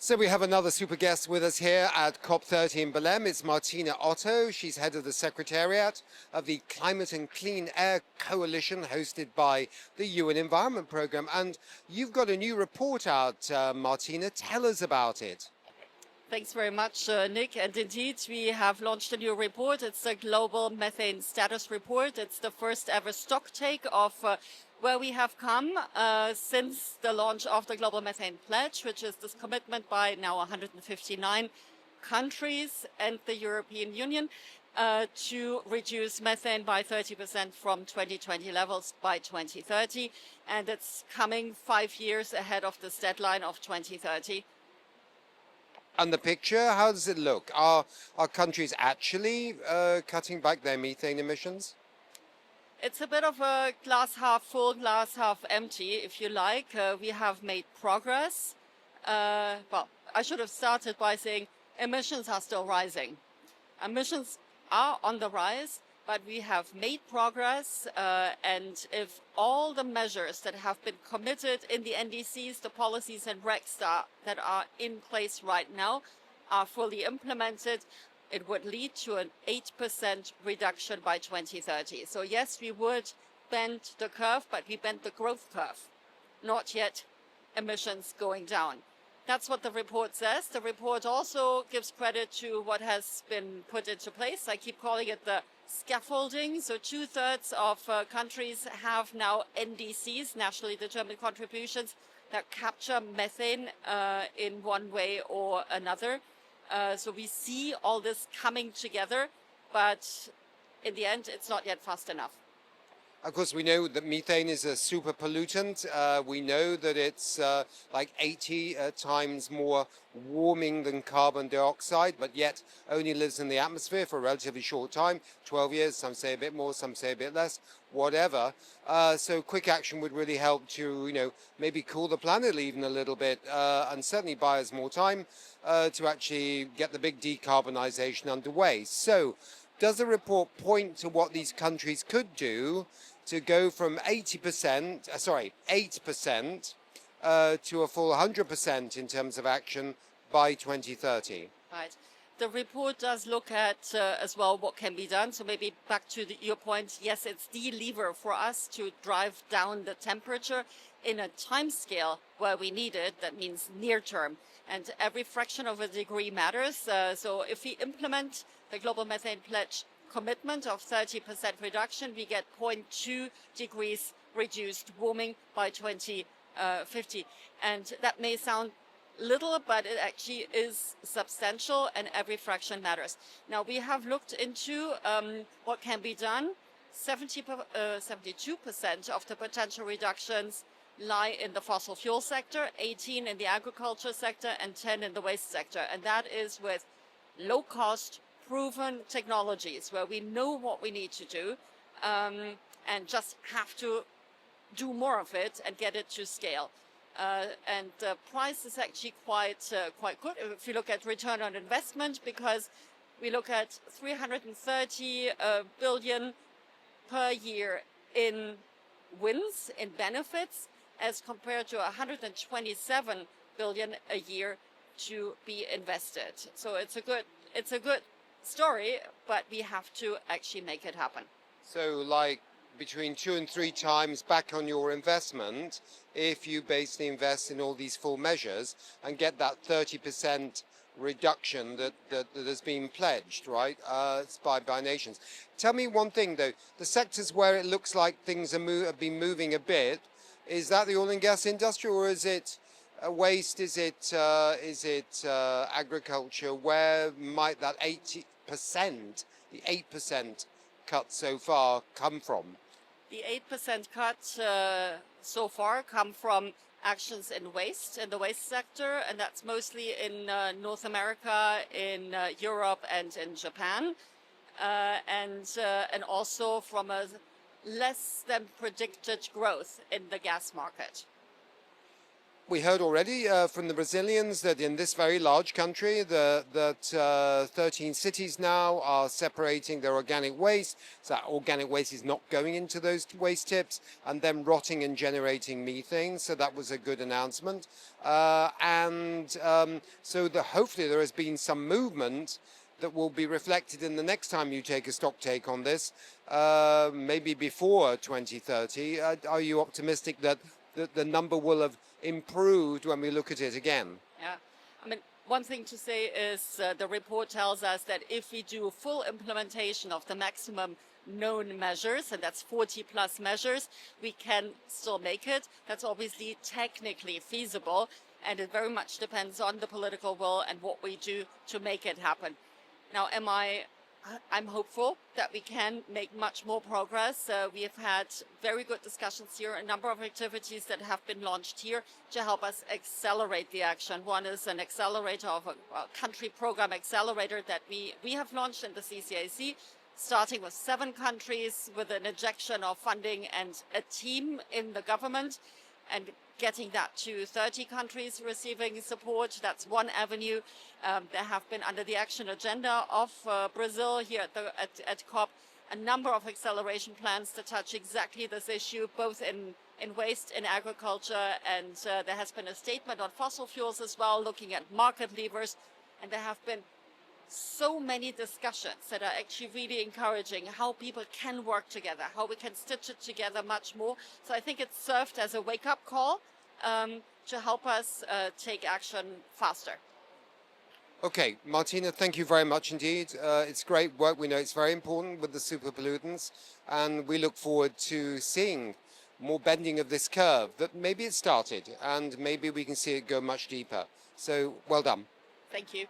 So we have another super guest with us here at COP30 in Belém. It's Martina Otto. She's head of the Secretariat of the Climate and Clean Air Coalition hosted by the UN Environment Programme. And you've got a new report out, Martina. Tell us about it. Thanks very much, Nick. And indeed, we have launched a new report. It's the Global Methane Status Report. It's the first ever stock take of where we have come since the launch of the Global Methane Pledge, which is this commitment by now 159 countries and the European Union to reduce methane by 30% from 2020 levels by 2030. And it's coming 5 years ahead of this deadline of 2030. And the picture, how does it look? Are countries actually cutting back their methane emissions? It's a bit of a glass half full, glass half empty, if you like. We have made progress. Well, I should have started by saying emissions are still rising. Emissions are on the rise, but we have made progress. And if all the measures that have been committed in the NDCs, the policies and regs that are in place right now are fully implemented, it would lead to an 8% reduction by 2030. So yes, we would bend the curve, but we bent the growth curve, not yet emissions going down. That's what the report says. The report also gives credit to what has been put into place. I keep calling it the scaffolding. So 2/3 of countries have now NDCs, nationally determined contributions, that capture methane in one way or another. So we see all this coming together, but in the end, it's not yet fast enough. Of course, we know that methane is a super pollutant. We know that it's like 80 times more warming than carbon dioxide, but yet only lives in the atmosphere for a relatively short time, 12 years, some say a bit more, some say a bit less, whatever. So quick action would really help to, maybe cool the planet even a little bit and certainly buy us more time to actually get the big decarbonisation underway. So does the report point to what these countries could do to go from 8% to a full 100% in terms of action by 2030? Right. The report does look at as well what can be done. So maybe back to your point, yes, it's the lever for us to drive down the temperature in a time scale where we need it. That means near term. And every fraction of a degree matters. So if we implement the Global Methane Pledge commitment of 30% reduction, we get 0.2 degrees reduced warming by 2050. And that may sound little, but it actually is substantial, and every fraction matters. Now, we have looked into what can be done. 72% of the potential reductions lie in the fossil fuel sector, 18 in the agriculture sector, and 10 in the waste sector. And that is with low-cost, proven technologies where we know what we need to do and just have to do more of it and get it to scale. And the price is actually quite good if you look at return on investment, because we look at 330 billion per year in wins, in benefits, as compared to 127 billion a year to be invested. So it's a good story, but we have to actually make it happen. So like between 2 and 3 times back on your investment if you basically invest in all these full measures and get that 30% reduction that has been pledged, right, by nations. Tell me one thing though, the sectors where it looks like things have been moving a bit, is that the oil and gas industry, or is it waste, is it agriculture? Where might that 80%, the 8% cut so far come from? The 8% cut so far come from actions in the waste sector, and that's mostly in North America, in Europe, and in Japan, and also from a less than predicted growth in the gas market. we heard already from the Brazilians that in this very large country, that 13 cities now are separating their organic waste. So that organic waste is not going into those waste tips and then rotting and generating methane. So that was a good announcement. So hopefully there has been some movement that will be reflected in the next time you take a stock take on this, maybe before 2030. Are you optimistic that the number will have improved when we look at it again? Yeah, I mean, one thing to say is the report tells us that if we do full implementation of the maximum known measures, and that's 40 plus measures, we can still make it. That's obviously technically feasible, and it very much depends on the political will and what we do to make it happen. Now, I'm hopeful that we can make much more progress. We have had very good discussions here, a number of activities that have been launched here to help us accelerate the action. One is an accelerator of a country program accelerator that we have launched in the CCAC, starting with 7 countries with an injection of funding and a team in the government, and getting that to 30 countries receiving support. That's one avenue. There have been, under the action agenda of Brazil here at COP, a number of acceleration plans to touch exactly this issue, both in waste, in agriculture, and there has been a statement on fossil fuels as well, looking at market levers, and there have been so many discussions that are actually really encouraging how people can work together, how we can stitch it together much more. So I think it served as a wake-up call to help us take action faster. Okay, Martina, thank you very much indeed. It's great work. We know it's very important with the super pollutants, and we look forward to seeing more bending of this curve, that maybe it started and maybe we can see it go much deeper. So well done. Thank you.